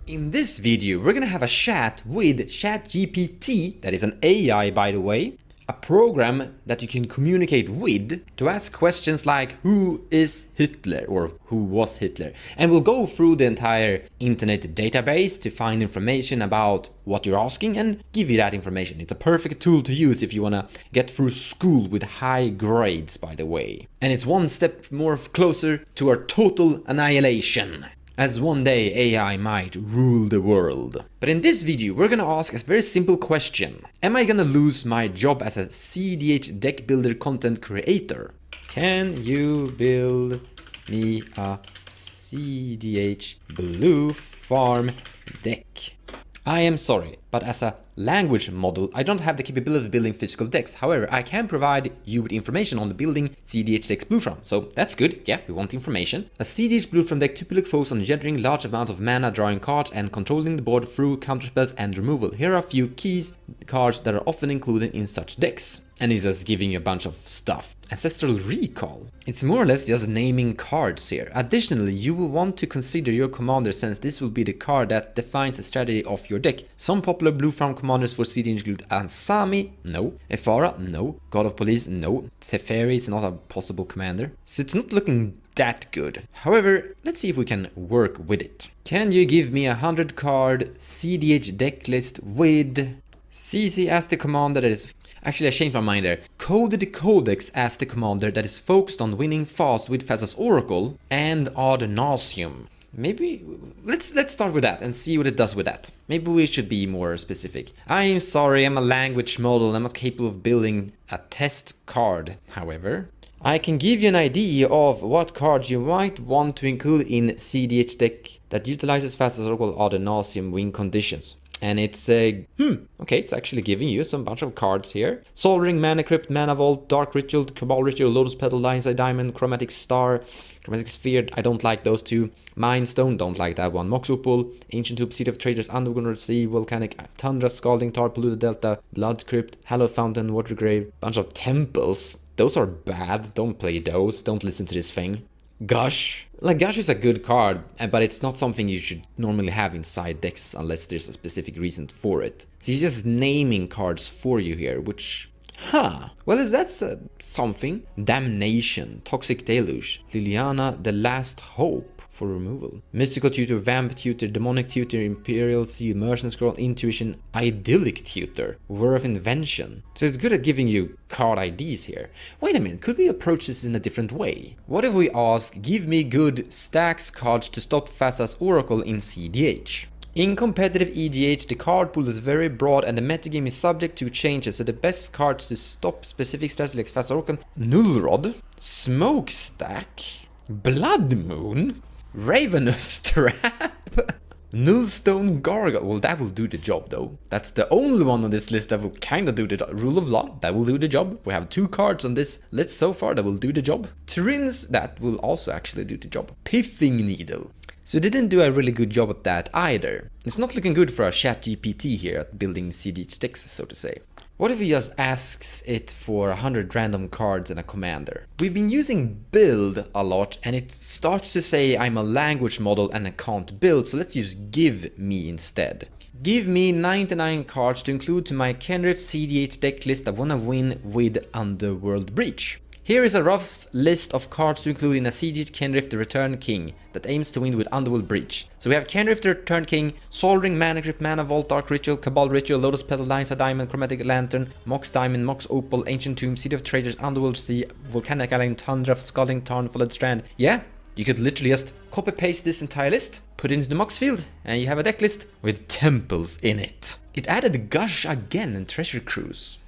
In this video, we're gonna have a chat with ChatGPT, that is an AI by the way, a program that you can communicate with to ask questions like who is Hitler or who was Hitler, and we'll go through the entire internet database to find information about what you're asking and give you that information. It's a perfect tool to use if you wanna get through school with high grades, by the way. And it's one step more closer to our total annihilation, as one day AI might rule the world. But in this video, we're gonna ask a very simple question. Am I gonna lose my job as a cEDH deck builder content creator? Can you build me a cEDH blue farm deck? I am sorry, but as a language model, I don't have the capability of building physical decks. However, I can provide you with information on the building cEDH decks blue farm. So that's good. Yeah, we want information. A cEDH blue farm deck typically focuses on generating large amounts of mana, drawing cards, and controlling the board through counterspells and removal. Here are a few keys cards that are often included in such decks. And he's just giving you a bunch of stuff. Ancestral Recall. It's more or less just naming cards here. Additionally, you will want to consider your commander, since this will be the card that defines the strategy of your deck. Some popular blue farm commanders for cEDH include Ansami, no. Ephara, no. God of Police, no. Teferi is not a possible commander. So it's not looking that good. However, let's see if we can work with it. Can you give me a 100 card cEDH deck list with CC as the commander that is... Actually, I changed my mind there. Coded Codex as the commander that is focused on winning fast with Thassa's Oracle and Ad Nauseam. Maybe let's start with that and see what it does with that. Maybe we should be more specific. I'm sorry, I'm a language model. I'm not capable of building a test card. However, I can give you an idea of what cards you might want to include in cEDH deck that utilizes Thassa's Oracle Ad Nauseam win conditions. And it's okay, it's actually giving you some bunch of cards here. Soul Ring, Mana Crypt, Mana Vault, Dark Ritual, Cabal Ritual, Lotus Petal, Lion's Eye Diamond, Chromatic Star, Chromatic Sphere, I don't like those two. Mind Stone, don't like that one. Mox Opal, Ancient Hoop, Seed of Traders, Underground Sea, Volcanic Tundra, Scalding Tar, Polluted Delta, Blood Crypt, Hallowed Fountain, Water Grave, bunch of temples. Those are bad, don't play those, don't listen to this thing. Gush. Like, Gush is a good card, but it's not something you should normally have inside decks unless there's a specific reason for it. So he's just naming cards for you here, which... Well, is that something? Damnation, Toxic Deluge, Liliana, The Last Hope for removal. Mystical Tutor, Vamp Tutor, Demonic Tutor, Imperial Seal, Merchant Scroll, Intuition, Idyllic Tutor, War of Invention. So it's good at giving you card IDs here. Wait a minute, could we approach this in a different way? What if we ask, give me good stacks cards to stop Thassa's Oracle in cEDH? In competitive EDH, the card pool is very broad and the metagame is subject to changes, so the best cards to stop specific strategies like Thassa's Oracle: Null Rod, Smokestack, Blood Moon, Ravenous Trap, Nullstone Gargoyle. Well, that will do the job though. That's the only one on this list that will kind of do the Rule of Law. That will do the job. We have 2 cards on this list so far that will do the job. Tyrins, that will also actually do the job. Piffing Needle. So they didn't do a really good job at that either. It's not looking good for our ChatGPT here at building cEDH decks, so to say. What if he just asks it for 100 random cards and a commander? We've been using build a lot and it starts to say I'm a language model and I can't build, so let's use give me instead. Give me 99 cards to include to my Kenrith cEDH deck list I wanna win with Underworld Breach. Here is a rough list of cards to include in a cEDH Kenrith the Return King that aims to win with Underworld Breach. So we have Kenrith the Return King, Soul Ring, Mana Crypt, Mana Vault, Dark Ritual, Cabal Ritual, Lotus Petal, Lion's Eye Diamond, Chromatic Lantern, Mox Diamond, Mox Opal, Ancient Tomb, Seed of Traders, Underworld Sea, Volcanic Island, Tundra, Scalding Tarn, Followed Strand. Yeah, you could literally just copy paste this entire list, put it into the Mox field, and you have a deck list with temples in it. It added Gush again and Treasure Cruise.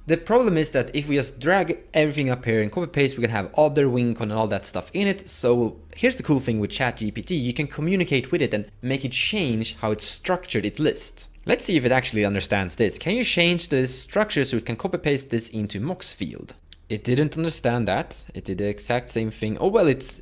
The problem is that if we just drag everything up here and copy paste, we can have other win con and all that stuff in it. So here's the cool thing with ChatGPT, you can communicate with it and make it change how it's structured its list. Let's see if it actually understands this. Can you change the structure so it can copy paste this into Mox field? It didn't understand that. It did the exact same thing. Oh well, it's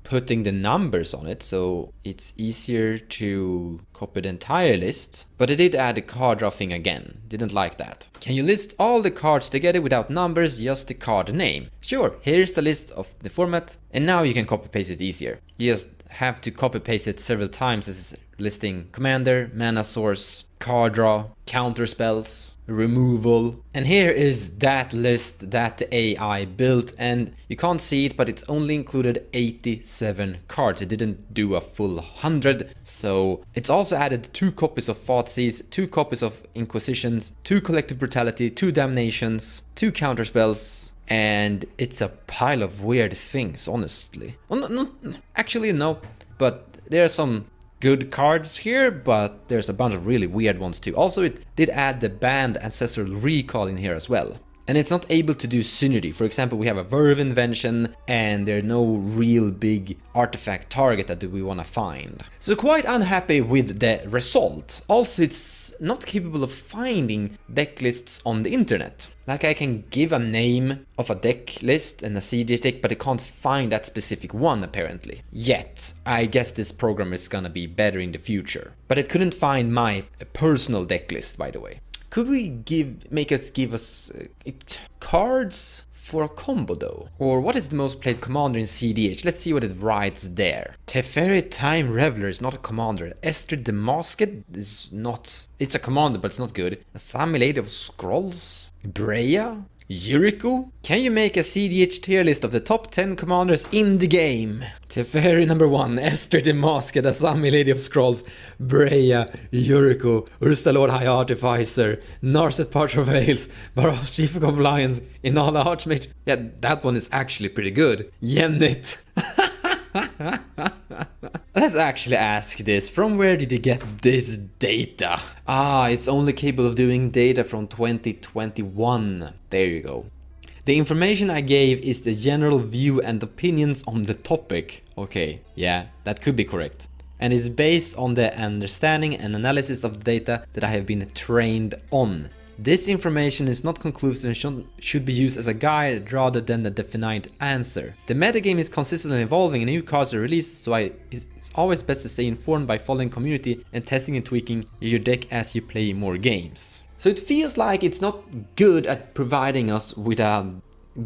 putting the numbers on it, so it's easier to copy the entire list. But it did add the card draw thing again. Didn't like that. Can you list all the cards together without numbers, just the card name? Sure, here's the list of the format, and now you can copy paste it easier. You just have to copy paste it several times as it's listing commander, mana source, card draw, counter spells, removal. And here is that list that the AI built, and you can't see it, but it's only included 87 cards. It didn't do a full 100, so it's also added 2 copies of Thoughtseize, 2 copies of Inquisitions, 2 Collective Brutality, 2 Damnations, 2 counter spells, and it's a pile of weird things, honestly. Well, actually no, but there are some good cards here, but there's a bunch of really weird ones too. Also, it did add the banned Ancestral Recall in here as well. And it's not able to do synergy. For example, we have a Verve Invention, and there's no real big artifact target that we want to find. So quite unhappy with the result. Also, it's not capable of finding deck lists on the internet. Like, I can give a name of a deck list and a CEDH deck, but it can't find that specific one apparently. Yet, I guess this program is gonna be better in the future. But it couldn't find my personal deck list, by the way. Could we make us give us cards for a combo though? Or what is the most played commander in CEDH? Let's see what it writes there. Teferi Time Reveler is not a commander. Esther Demasked is not... It's a commander, but it's not good. Asami Lady of Scrolls? Breya? Yuriko? Can you make a CEDH tier list of the top 10 commanders in the game? Teferi number 1, Esther Demasked, Asami Lady of Scrolls, Breya, Yuriko, Ursa Lord High Artificer, Narset Partravails, Baros Chief of Compliance, Inala Archmage. Yeah, that one is actually pretty good. Yennit. Let's actually ask this. From where did you get this data? Ah, it's only capable of doing data from 2021. There you go. The information I gave is the general view and opinions on the topic. Okay, yeah, that could be correct. And is based on the understanding and analysis of the data that I have been trained on. This information is not conclusive and should be used as a guide rather than a definite answer. The metagame is consistently evolving and new cards are released, so it's always best to stay informed by following community and testing and tweaking your deck as you play more games. So it feels like it's not good at providing us with a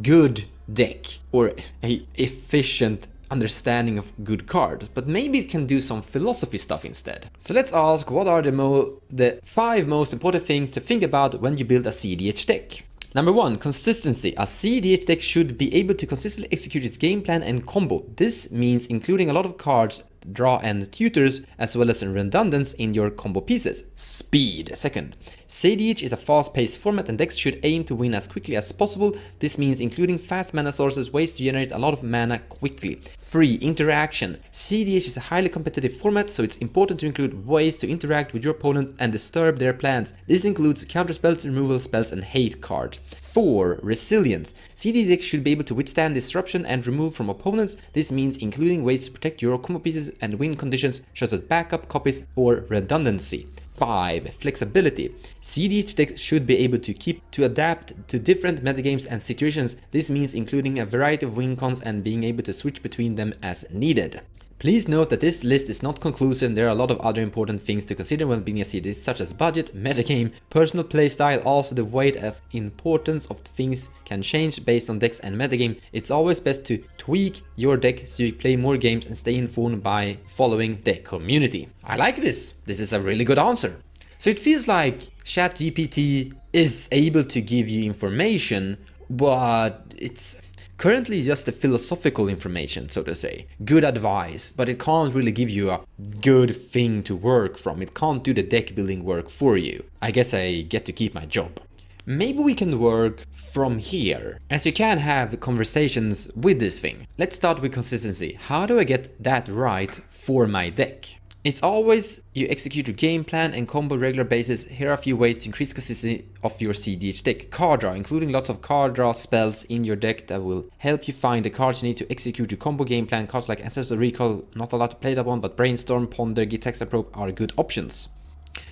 good deck or a efficient understanding of good cards, but maybe it can do some philosophy stuff instead. So let's ask, what are the 5 most important things to think about when you build a CEDH deck? Number 1, consistency. A CEDH deck should be able to consistently execute its game plan and combo. This means including a lot of cards, draw and tutors, as well as redundance in your combo pieces. Speed. Second, cEDH is a fast-paced format and decks should aim to win as quickly as possible. This means including fast mana sources, ways to generate a lot of mana quickly. 3, interaction. cEDH is a highly competitive format, so it's important to include ways to interact with your opponent and disturb their plans. This includes counter spells, removal spells, and hate cards. 4, resilience. cEDH decks should be able to withstand disruption and remove from opponents. This means including ways to protect your combo pieces and win conditions such as backup copies or redundancy. 5, flexibility. cEDH decks should be able to adapt to different metagames and situations. This means including a variety of win cons and being able to switch between them as needed. Please note that this list is not conclusive and there are a lot of other important things to consider when building a CEDH, such as budget, metagame, personal playstyle. Also, the weight of importance of things can change based on decks and metagame. It's always best to tweak your deck so you play more games and stay informed by following the community. I like this. This is a really good answer. So it feels like ChatGPT is able to give you information, but it's currently just the philosophical information, so to say. Good advice, but it can't really give you a good thing to work from. It can't do the deck building work for you. I guess I get to keep my job. Maybe we can work from here, as you can have conversations with this thing. Let's start with consistency. How do I get that right for my deck? It's always you execute your game plan and combo regular basis. Here are a few ways to increase consistency of your CEDH deck. Card draw, including lots of card draw spells in your deck that will help you find the cards you need to execute your combo game plan. Cards like Ancestral Recall, not allowed to play that one, but Brainstorm, Ponder, Gitaxa Probe are good options.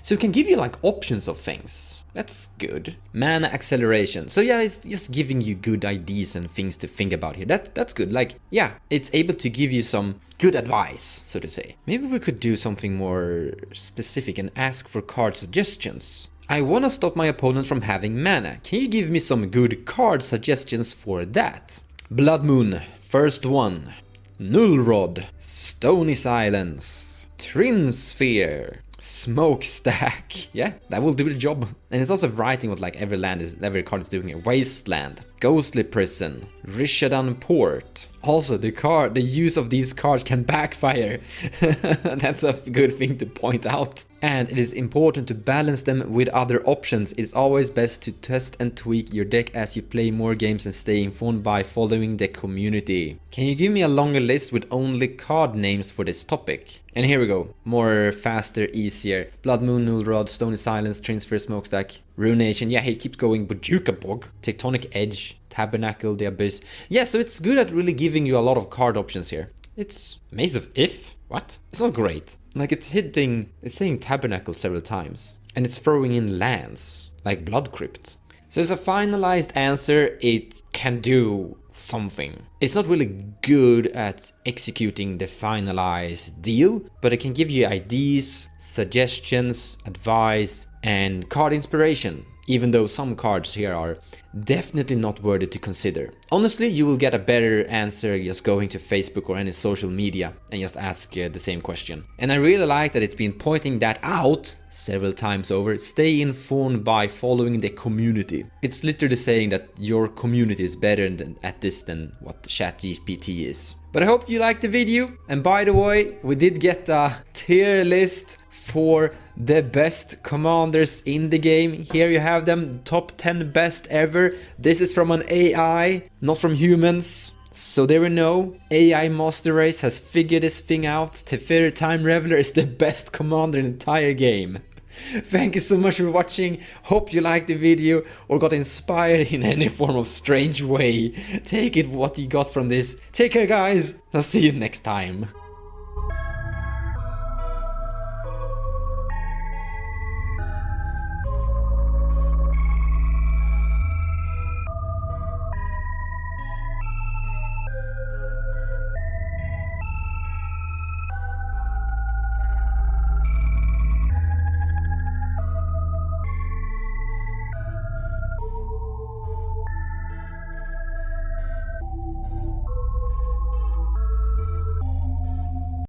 So it can give you like options of things. That's good. Mana acceleration. So yeah, it's just giving you good ideas and things to think about here. That's good. Like, yeah, it's able to give you some good advice, so to say. Maybe we could do something more specific and ask for card suggestions. I want to stop my opponent from having mana. Can you give me some good card suggestions for that? Blood Moon, first one. Null Rod, Stony Silence, Trinsphere. Smokestack. Yeah, that will do the job. And it's also writing what like every card is doing here. Wasteland. Ghostly Prison. Rishadan Port. Also, the use of these cards can backfire. That's a good thing to point out. And it is important to balance them with other options. It's always best to test and tweak your deck as you play more games and stay informed by following the community. Can you give me a longer list with only card names for this topic? And here we go. More faster, easier. Blood Moon, Null Rod, Stony Silence, Trinsphere, Smokestack, Ruination. Yeah, he keeps going. Bojuka Bog, Tectonic Edge, Tabernacle, the Abyss. Yeah, so it's good at really giving you a lot of card options here. It's Maze of If? What? It's not great. Like it's saying Tabernacle several times. And it's throwing in lands, like Blood Crypt. So as a finalized answer, it can do something. It's not really good at executing the finalized deal, but it can give you ideas, suggestions, advice, and card inspiration. Even though some cards here are definitely not worthy to consider. Honestly, you will get a better answer just going to Facebook or any social media and just ask the same question. And I really like that it's been pointing that out several times over. Stay informed by following the community. It's literally saying that your community is better at this than what ChatGPT is. But I hope you liked the video. And by the way, we did get a tier list for the best commanders in the game. Here you have them, top 10 best ever. This is from an AI, not from humans. So there we know, AI Master Race has figured this thing out. Teferi Time Reveler is the best commander in the entire game. Thank you so much for watching. Hope you liked the video or got inspired in any form of strange way. Take it what you got from this. Take care guys, I'll see you next time.